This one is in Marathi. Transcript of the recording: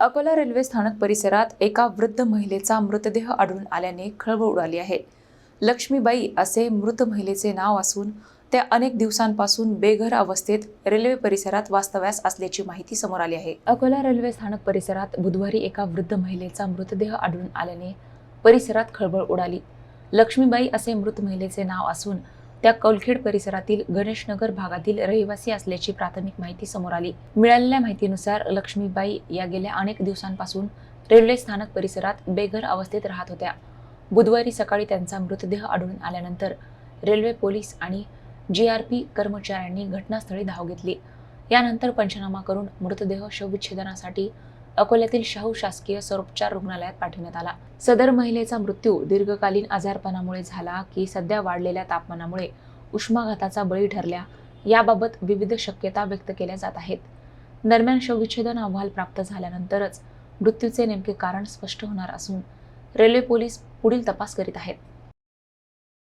अकोला रेल्वे स्थानक परिसरात एका वृद्ध महिलेचा मृतदेह आढळून आल्याने खळबळ उडाली आहे। लक्ष्मीबाई असे मृत महिलेचे नाव असून त्या अनेक दिवसांपासून बेघर अवस्थेत रेल्वे परिसरात वास्तव्यास असल्याची माहिती समोर आली आहे। अकोला रेल्वे स्थानक परिसरात बुधवारी एका वृद्ध महिलेचा मृतदेह आढळून आल्याने परिसरात खळबळ उडाली। लक्ष्मीबाई असे मृत महिलेचे नाव असून त्या कौलखेड परिसरातील गणेशनगर भागातील रहिवासी असल्याची प्राथमिक माहिती समोर आली। मिळालेल्या माहितीनुसार लक्ष्मीबाई या गेल्या अनेक दिवसांपासून रेल्वे स्थानक परिसरात बेघर अवस्थेत राहत होत्या। बुधवारी सकाळी त्यांचा मृतदेह आढळून आल्यानंतर रेल्वे पोलीस आणि जीआरपी कर्मचाऱ्यांनी घटनास्थळी धाव घेतली। यानंतर पंचनामा करून मृतदेह शवविच्छेदनासाठी अकोल्यातील शाहू शासकीय सर्वोपचार रुग्णालयात पाठवण्यात आला। सदर महिलेचा मृत्यू दीर्घकालीन आजारपणामुळे झाला की सध्या वाढलेल्या तापमानामुळे उष्माघाताचा बळी ठरल्या, याबाबत विविध शक्यता व्यक्त केल्या जात आहेत। दरम्यान शवविच्छेदन अहवाल प्राप्त झाल्यानंतरच मृत्यूचे नेमके कारण स्पष्ट होणार असून रेल्वे पोलीस पुढील तपास करीत आहेत।